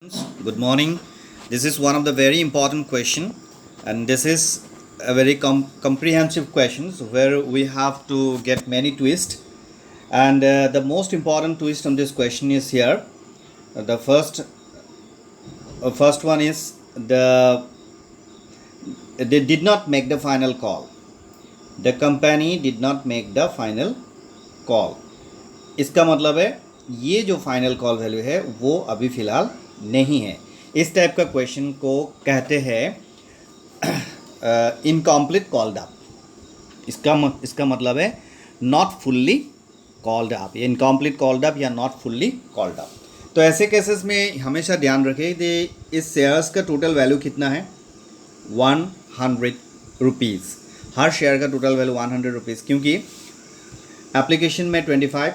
Good morning. This is one of the very important question, and this is a very comprehensive questions where we have to get many twists. And the most important twist on this question is here. The first one is they did not make the final call. The company did not make the final call. इसका मतलब है ये जो final call value है वो अभी फ़िलहाल नहीं है. इस टाइप का क्वेश्चन को कहते हैं इनकम्प्लीट कॉल्ड अप. इसका मतलब है not fully called up, incomplete called up या नॉट फुल्ली कॉल्ड अप. तो ऐसे केसेस में हमेशा ध्यान रखें कि इस शेयर्स का टोटल वैल्यू कितना है, 100 रुपीज़. हर शेयर का टोटल वैल्यू 100 रुपीज़, क्योंकि एप्लीकेशन में 25,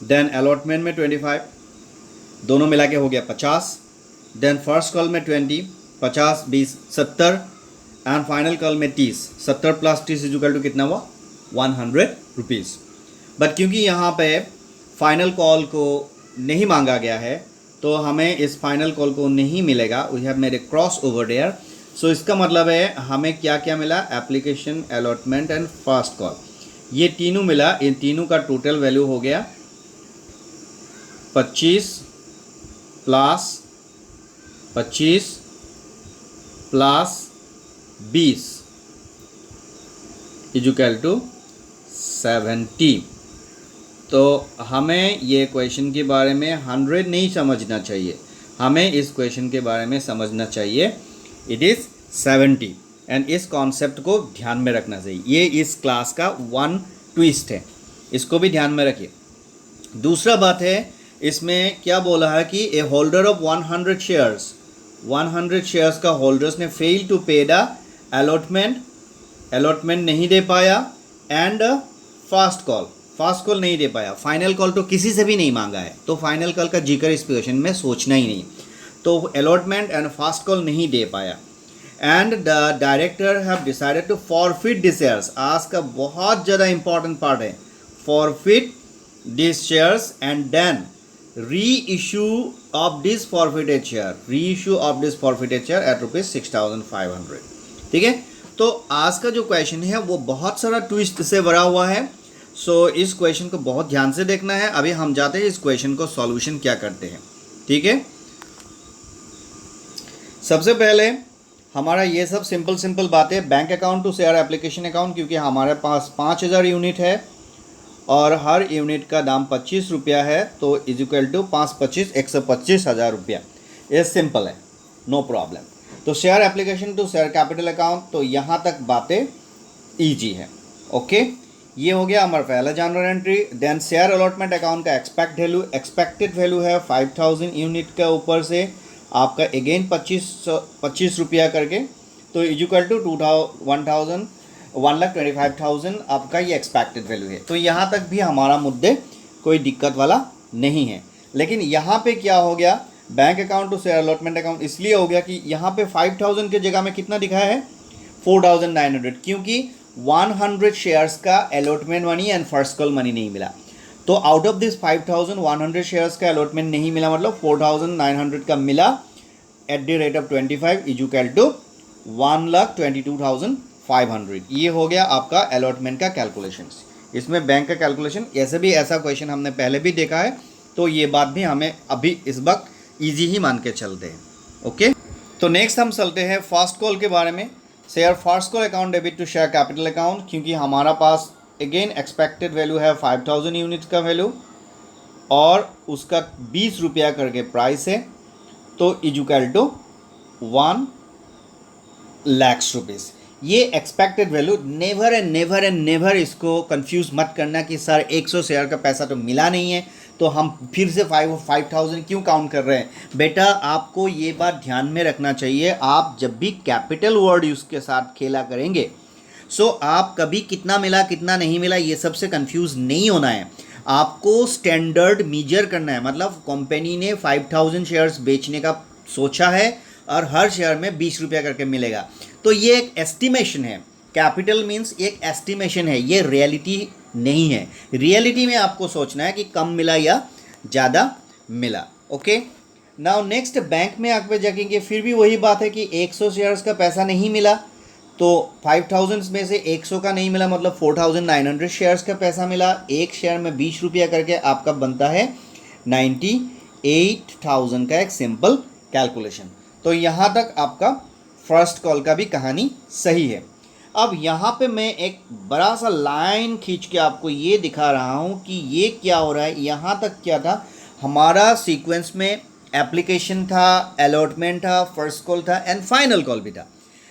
देन अलॉटमेंट में 25, दोनों मिला के हो गया 50, देन फर्स्ट कॉल में 20, 50 20 70, एंड फाइनल कॉल में 30. 70 + 30 इक्वल टू कितना हुआ, 100 रुपीज़. बट क्योंकि यहाँ पे फाइनल कॉल को नहीं मांगा गया है तो हमें इस फाइनल कॉल को नहीं मिलेगा. We have made a cross over there. So इसका मतलब है हमें क्या क्या मिला, application, allotment and first call, ये तीनों मिला. इन तीनों का टोटल वैल्यू हो गया 25 + 25 + 20 इक्वल टू 70. तो हमें ये क्वेश्चन के बारे में 100 नहीं समझना चाहिए, हमें इस क्वेश्चन के बारे में समझना चाहिए इट इज़ 70. एंड इस कॉन्सेप्ट को ध्यान में रखना चाहिए. ये इस क्लास का वन ट्विस्ट है, इसको भी ध्यान में रखिए. दूसरा बात है, इसमें क्या बोला है कि ए होल्डर ऑफ 100 शेयर्स का होल्डर्स ने फेल टू पे द अलॉटमेंट नहीं दे पाया, एंड फास्ट कॉल नहीं दे पाया. फाइनल कॉल तो किसी से भी नहीं मांगा है, तो फाइनल कॉल का जिक्र इस क्वेश्चन में सोचना ही नहीं. तो अलॉटमेंट एंड फास्ट कॉल नहीं दे पाया, and the director have decided to forfeit this shares. आज का बहुत ज़्यादा इंपॉर्टेंट पार्ट है, forfeit this shares and then reissue of this forfeited share at ₹6,500. ठीक है. तो आज का जो क्वेश्चन है वो बहुत सारा ट्विस्ट से भरा हुआ है. सो इस क्वेश्चन को बहुत ध्यान से देखना है. अभी हम जाते हैं इस क्वेश्चन को सॉल्यूशन क्या करते हैं. ठीक है. सबसे पहले हमारा ये सब सिंपल बातें, bank account to share application account, क्योंकि हमारे पास 5,000 यूनिट है और हर यूनिट का दाम 25 रुपया है, तो इक्वल टू 5 25 125,000 रुपया. ये सिंपल है, नो प्रॉब्लम. तो share application to share capital account, तो यहाँ तक बातें ईजी है. ओके, ये हो गया हमारा पहला general entry. Then share allotment account का एक्सपेक्टेड वैल्यू है 5,000 यूनिट के ऊपर से आपका अगेन 25 रुपया करके, तो इक्वल टू 1,25,000 आपका ये एक्सपेक्टेड वैल्यू है. तो यहाँ तक भी हमारा मुद्दे कोई दिक्कत वाला नहीं है. लेकिन यहाँ पे क्या हो गया, bank account to share allotment account इसलिए हो गया कि यहाँ पे 5,000 की जगह में कितना दिखाया है, 4,900, क्योंकि 100 शेयर्स का allotment money and first call money नहीं मिला. तो आउट ऑफ दिस 5,100 शेयर्स का अलॉटमेंट नहीं मिला, मतलब 4,900 का मिला at the rate of 25 equal to 1,22,500. ये हो गया आपका अलॉटमेंट का कैलकुलेशन. इसमें बैंक का कैलकुलेशन, ऐसे भी ऐसा क्वेश्चन हमने पहले भी देखा है, तो ये बात भी हमें अभी इस वक्त ईजी ही मान के चलते हैं. ओके, तो नेक्स्ट हम चलते हैं फास्ट कॉल के बारे में. Share first call account debit to share capital account, क्योंकि हमारा पास अगेन एक्सपेक्टेड वैल्यू है 5,000 यूनिट्स का वैल्यू और उसका 20 रुपया करके प्राइस है, तो इक्वल टू 1 लाख रुपीज़. ये expected value, never and never इसको कंफ्यूज मत करना कि सर 100 शेयर का पैसा तो मिला नहीं है तो हम फिर से 5,000 क्यों काउंट कर रहे हैं. बेटा, आपको ये बात ध्यान में रखना चाहिए, आप जब भी कैपिटल वर्ड उसके साथ खेला करेंगे, सो आप कभी कितना मिला कितना नहीं मिला ये सबसे कंफ्यूज नहीं होना है. आपको स्टैंडर्ड मीजर करना है. मतलब कंपनी ने 5,000 शेयर्स बेचने का सोचा है और हर शेयर में 20 रुपया करके मिलेगा, तो ये एक एस्टिमेशन है. कैपिटल मीन्स एक एस्टिमेशन है, ये रियलिटी नहीं है. रियलिटी में आपको सोचना है कि कम मिला या ज़्यादा मिला. ओके, नाउ नेक्स्ट बैंक में आगे जाएंगे, फिर भी वही बात है कि 100 शेयर्स का पैसा नहीं मिला, तो 5000 में से 100 का नहीं मिला, मतलब 4900 शेयर्स का पैसा मिला। एक शेयर में 20 रुपया करके आपका बनता है 98,000 का एक सिंपल कैलकुलेशन। तो यहाँ तक आपका फर्स्ट कॉल का भी कहानी सही है। अब यहाँ पे मैं एक बड़ा सा लाइन खींच के आपको ये दिखा रहा हूँ कि ये क्या हो रहा है। यहाँ तक क्या था, हमारा सीक्वेंस में एप्लीकेशन था, अलॉटमेंट था, फर्स्ट कॉल था एंड फाइनल कॉल भी था।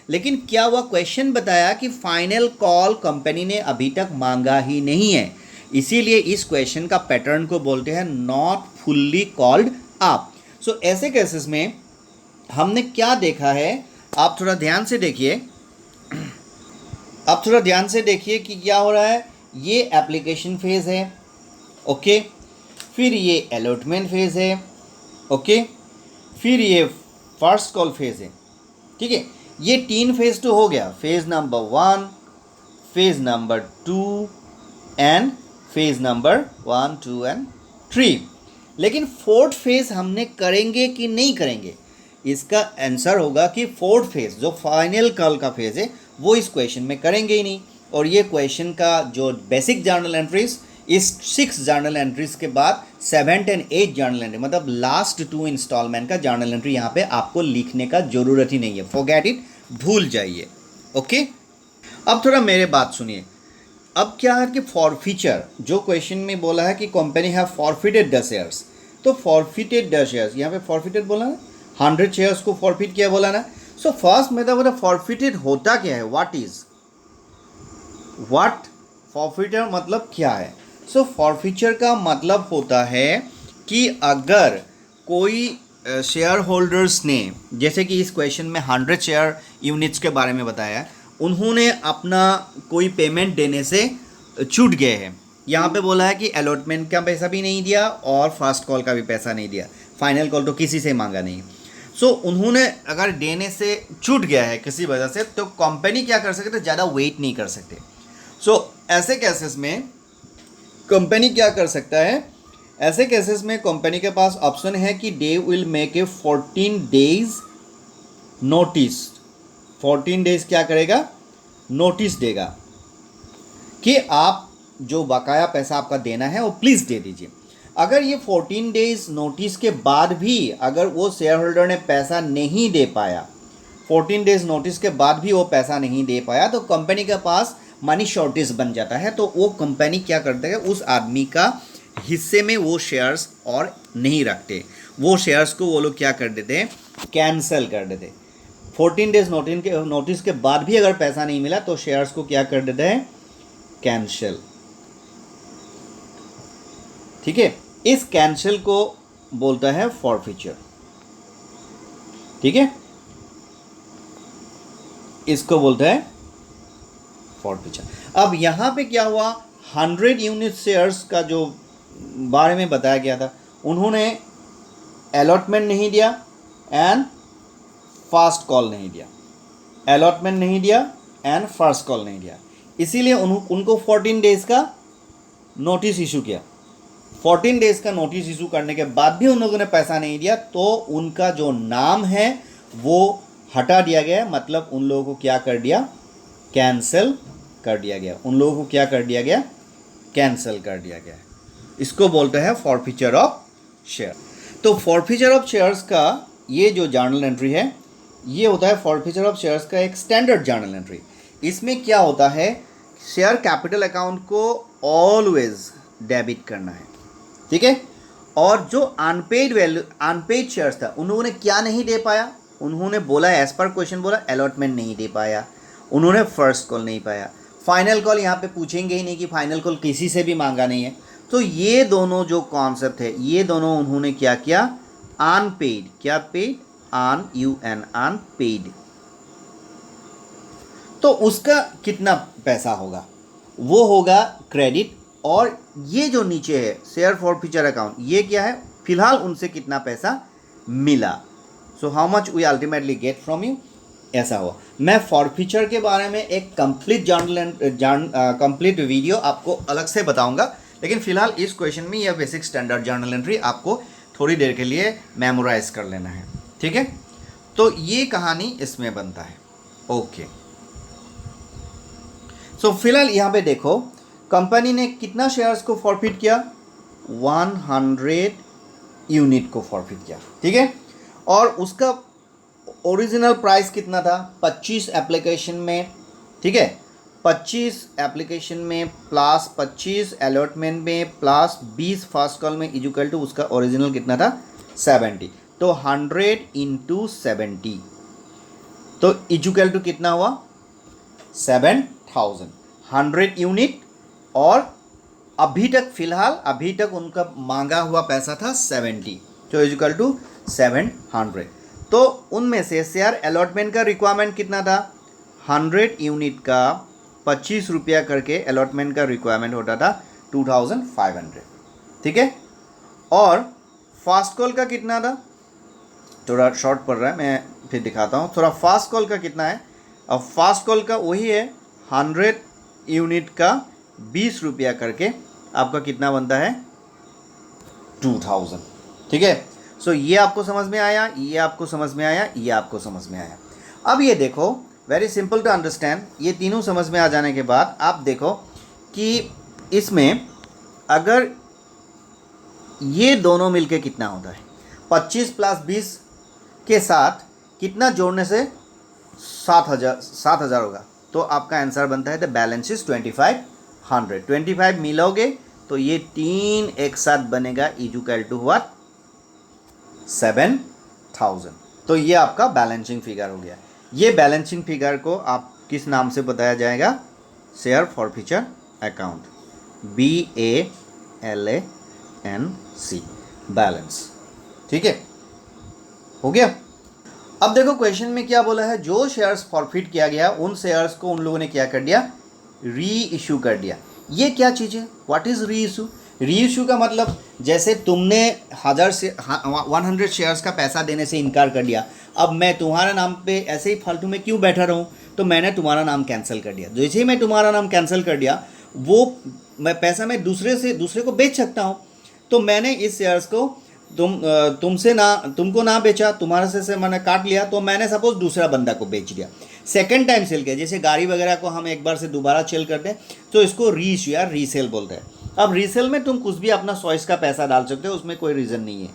लेकिन क्या हुआ, क्वेश्चन बताया कि फाइनल कॉल कंपनी ने अभी तक मांगा ही नहीं है, इसीलिए इस क्वेश्चन का पैटर्न को बोलते हैं नॉट फुल्ली कॉल्ड अप। सो ऐसे केसेस में हमने क्या देखा है, आप थोड़ा ध्यान से देखिए, आप थोड़ा ध्यान से देखिए कि क्या हो रहा है। ये एप्लीकेशन फेज़ है, ओके, फिर ये अलॉटमेंट फेज़ है, ओके, फिर ये फर्स्ट कॉल फेज़ है, ठीक है। ये 3 फेज़ तो हो गया, phase number 1, phase number 2 and phase number 1, 2 and 3। लेकिन फोर्थ फेज़ हमने करेंगे कि नहीं करेंगे, इसका आंसर होगा कि फोर्थ फेज़ जो फाइनल कॉल का फेज़ है वो इस क्वेश्चन में करेंगे ही नहीं। और ये क्वेश्चन का जो बेसिक जर्नल एंट्रीज, इस 6 जर्नल एंट्रीज के बाद 7th and 8th journal entry, मतलब लास्ट 2 इंस्टॉलमेंट का जर्नल एंट्री यहाँ पे आपको लिखने का ज़रूरत ही नहीं है, फॉरगेट इट, भूल जाइए, ओके। अब थोड़ा मेरे बात सुनिए। अब क्या है कि फॉरफीचर, जो क्वेश्चन में बोला है कि company have forfeited the shares, तो फॉरफिटेड द शेयर्स, यहाँ पे फॉरफिटेड बोला ना, 100 शेयर्स को फॉरफिट किया बोला ना। सो फर्स्ट में तो फॉरफिटेड होता क्या है, व्हाट फॉरफिटर मतलब क्या है। सो फॉरफिचर का मतलब होता है कि अगर कोई शेयर होल्डर्स ने, जैसे कि इस क्वेश्चन में 100 शेयर यूनिट्स के बारे में बताया, उन्होंने अपना कोई पेमेंट देने से छूट गए हैं। यहाँ पे बोला है कि अलॉटमेंट का पैसा भी नहीं दिया और फर्स्ट कॉल का भी पैसा नहीं दिया, फाइनल कॉल तो किसी से मांगा नहीं। सो उन्होंने अगर देने से छूट गया है किसी वजह से, तो कंपनी क्या कर सकते, ज़्यादा वेट नहीं कर सकते। सो ऐसे केसेस में कंपनी क्या कर सकता है, ऐसे केसेस में कंपनी के पास ऑप्शन है कि they will make a 14 days notice. 14 days क्या करेगा, नोटिस देगा कि आप जो बकाया पैसा आपका देना है वो प्लीज़ दे दीजिए। अगर ये 14 डेज नोटिस के बाद भी अगर वो शेयर होल्डर ने पैसा नहीं दे पाया, 14 डेज नोटिस के बाद भी वो पैसा नहीं दे पाया, तो कंपनी के पास मनी शॉर्टेज बन जाता है। तो वो कंपनी क्या करते हैं, उस आदमी का हिस्से में वो शेयर्स और नहीं रखते, वो शेयर्स को वो लोग क्या कर देते हैं, कैंसिल कर देते। 14 डेज नोटिस के बाद भी अगर पैसा नहीं मिला तो शेयर्स को क्या कर देते हैं, कैंसिल, ठीक है। इस कैंसिल को बोलता है फॉरफीचर, ठीक है, इसको बोलता है फॉरफीचर। अब यहां पे क्या हुआ, 100 यूनिट शेयर्स का जो बारे में बताया गया था, उन्होंने अलॉटमेंट नहीं दिया एंड फास्ट कॉल नहीं दिया, अलॉटमेंट नहीं दिया एंड फर्स्ट कॉल नहीं दिया, इसीलिए उनको 14 डेज का नोटिस इशू किया। 14 डेज का नोटिस इशू करने के बाद भी उन लोगों ने पैसा नहीं दिया, तो उनका जो नाम है वो हटा दिया गया, मतलब उन लोगों को क्या कर दिया, कैंसिल कर दिया गया, उन लोगों को क्या कर दिया गया, कैंसिल कर दिया गया। इसको बोलते हैं फॉरफीचर ऑफ शेयर। तो फॉरफीचर ऑफ शेयर्स का ये जो जर्नल एंट्री है, ये होता है फॉरफीचर ऑफ शेयर्स का एक स्टैंडर्ड जर्नल एंट्री। इसमें क्या होता है, शेयर कैपिटल अकाउंट को ऑलवेज डेबिट करना है, ठीक है। और जो अनपेड शेयर्स था, उन्होंने क्या नहीं दे पाया, उन्होंने बोला एज पर क्वेश्चन बोला अलॉटमेंट नहीं दे पाया, उन्होंने फर्स्ट कॉल नहीं पाया, फाइनल कॉल यहाँ पे पूछेंगे ही नहीं कि फाइनल कॉल किसी से भी मांगा नहीं है। तो ये दोनों जो कॉन्सेप्ट है, ये दोनों उन्होंने क्या किया, अनपेड, क्या पेड, अनपेड, तो उसका कितना पैसा होगा, वो होगा क्रेडिट। और ये जो नीचे है शेयर फॉरफीचर अकाउंट, ये क्या है, फिलहाल उनसे कितना पैसा मिला, so how much we ultimately get from you, ऐसा हुआ। मैं फॉरफीचर के बारे में एक कंप्लीट वीडियो आपको अलग से बताऊंगा, लेकिन फिलहाल इस क्वेश्चन में यह बेसिक स्टैंडर्ड जर्नल एंट्री आपको थोड़ी देर के लिए मेमोराइज कर लेना है, ठीक है। तो ये कहानी इसमें बनता है। ओके, सो फिलहाल यहाँ पे देखो कंपनी ने कितना शेयर्स को फॉरफिट किया, 100 यूनिट को फॉरफिट किया, ठीक है। और उसका ओरिजिनल प्राइस कितना था, 25 एप्लीकेशन में, ठीक है, 25 एप्लीकेशन में प्लस 25 अलॉटमेंट में प्लस 20 फर्स्ट कॉल में इक्वल टू उसका ओरिजिनल कितना था, 70। तो 100 इंटू 70 तो इक्वल टू कितना हुआ, 7000, 100 यूनिट। और अभी तक फिलहाल अभी तक उनका मांगा हुआ पैसा था 70, तो इक्वल टू 700। तो उनमें से शेयर अलॉटमेंट का रिक्वायरमेंट कितना था, 100 यूनिट का 25 रुपया करके अलॉटमेंट का रिक्वायरमेंट होता था 2500, ठीक है। और फास्ट कॉल का कितना था, थोड़ा शॉर्ट पड़ रहा है, मैं फिर दिखाता हूँ। थोड़ा फास्ट कॉल का कितना है, अब फास्ट कॉल का वही है 100 यूनिट का 20 रुपया करके आपका कितना बनता है, 2000, ठीक है। सो ये आपको समझ में आया, ये आपको समझ में आया, ये आपको समझ में आया। अब ये देखो वेरी सिंपल टू अंडरस्टैंड, ये तीनों समझ में आ जाने के बाद आप देखो कि इसमें अगर ये दोनों मिलके कितना होता है, 25 प्लस 20 के साथ कितना जोड़ने से 7000 होगा, तो आपका आंसर बनता है द बैलेंस इज 2500। 25 मिलोगे तो ये 3 एक साथ बनेगा इक्वल टू व्हाट, 7000। तो ये आपका बैलेंसिंग फिगर हो गया। ये बैलेंसिंग फिगर को आप किस नाम से बताया जाएगा, share forfeiture account, BALANC, balance, ठीक है, हो गया। अब देखो क्वेश्चन में क्या बोला है, जो शेयर्स फॉरफिट किया गया उन शेयर्स को उन लोगों ने क्या कर दिया, री इशू कर दिया। ये क्या चीज़ है, व्हाट इज़ री इशू। री इशू का मतलब जैसे तुमने 100 शेयर्स का पैसा देने से इनकार कर दिया, अब मैं तुम्हारा नाम पे ऐसे ही फालतू में क्यों बैठा रहूं, तो मैंने तुम्हारा नाम कैंसिल कर दिया। जैसे ही मैं तुम्हारा नाम कैंसिल कर दिया, वो मैं पैसा मैं दूसरे को बेच सकता हूं। तो मैंने इस शेयर्स को तुमको ना बेचा, तुम्हारे से मैंने काट लिया, तो मैंने सपोज दूसरा बंदा को बेच दिया, सेकंड टाइम सेल किया। जैसे गाड़ी वगैरह को हम एक बार से दोबारा सेल करते हैं तो इसको री इशू या रीसेल बोलते हैं। अब रीसेल में तुम कुछ भी अपना चॉइस का पैसा डाल सकते हो, उसमें कोई रीज़न नहीं है।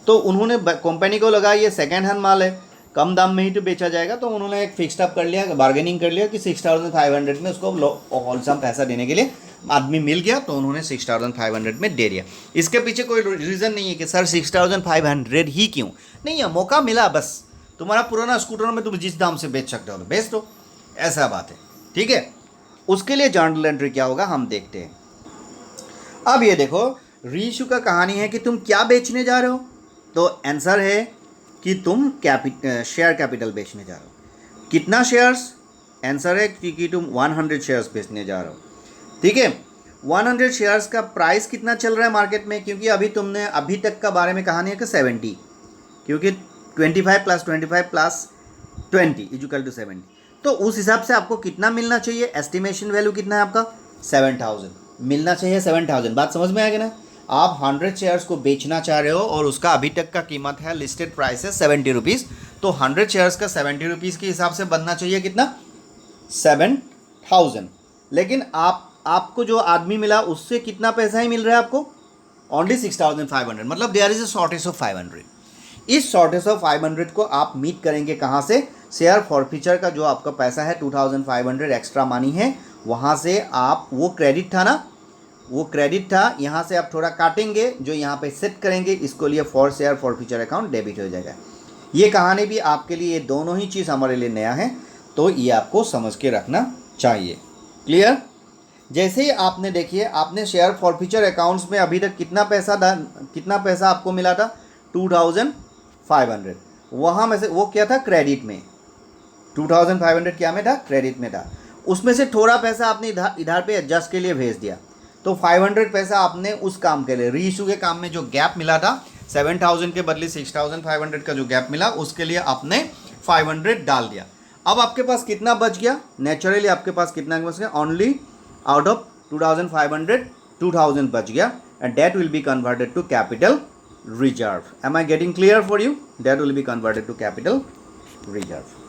तो उन्होंने कंपनी को लगा ये सेकेंड हैंड माल है, कम दाम में ही तो बेचा जाएगा, तो उन्होंने एक फिक्स्ड अप कर लिया, बार्गेनिंग कर लिया कि 6500 में उसको होलसेल पैसा देने के लिए आदमी मिल गया, तो उन्होंने 6500 में दे दिया। इसके पीछे कोई रीज़न नहीं है कि सर 6500 ही क्यों, नहीं है, मौका मिला बस। तुम्हारा पुराना स्कूटर में तुम जिस दाम से बेच सकते हो तो बेच दो, ऐसा बात है, ठीक है। उसके लिए जर्नल एंट्री क्या होगा हम देखते हैं। अब ये देखो रीइशू का कहानी है कि तुम क्या बेचने जा रहे हो, तो आंसर है कि तुम शेयर कैपिटल बेचने जा रहे हो। कितना शेयर्स, आंसर है कि तुम 100 शेयर्स बेचने जा रहे हो, ठीक है। 100 शेयर्स का प्राइस कितना चल रहा है मार्केट में, क्योंकि अभी तुमने अभी तक का बारे में कहानी है कि 70, क्योंकि 25 प्लस 25 प्लस 20 इक्वल टू 70। तो उस हिसाब से आपको कितना मिलना चाहिए, एस्टिमेशन वैल्यू कितना है आपका, 7000 मिलना चाहिए, 7000। बात समझ में आ गया ना। आप 100 शेयर्स को बेचना चाह रहे हो और उसका अभी तक का कीमत है, लिस्टेड प्राइस है 70 रुपीज़, तो 100 शेयर्स का 70 रुपीज़ के हिसाब से बनना चाहिए कितना, 7000। लेकिन आपको जो आदमी मिला उससे कितना पैसा ही मिल रहा है आपको, ओनली 6500, मतलब there is a shortage of 500। इस शॉर्टेज ऑफ 500 को आप मीट करेंगे कहाँ से, शेयर फॉरफिचर का जो आपका पैसा है 2500 एक्स्ट्रा मनी है, वहाँ से आप, वो क्रेडिट था ना, वो क्रेडिट था, यहाँ से आप थोड़ा काटेंगे, जो यहाँ पे सेट करेंगे, इसको लिए for share forfeiture account debit हो जाएगा। ये कहानी भी आपके लिए, ये दोनों ही चीज़ हमारे लिए नया है, तो ये आपको समझ के रखना चाहिए। क्लियर। जैसे ही आपने देखिए, आपने शेयर फॉरफिचर अकाउंट्स में अभी तक कितना पैसा आपको मिला था, 2500। वहाँ में से वो क्या था, क्रेडिट में, 2500 क्या में था, क्रेडिट में था। उसमें से थोड़ा पैसा आपने इधर पे एडजस्ट के लिए भेज दिया, तो 500 पैसा आपने उस काम के लिए, रीइशू के काम में जो गैप मिला था 7000 के बदले 6500 का जो गैप मिला, उसके लिए आपने 500 डाल दिया। अब आपके पास कितना बच गया, नेचुरली आपके पास कितना बच गया, ओनली आउट ऑफ 2500 2000 बच गया, and that will be converted to capital reserve. Am I getting clear for you? That will be converted to capital reserve.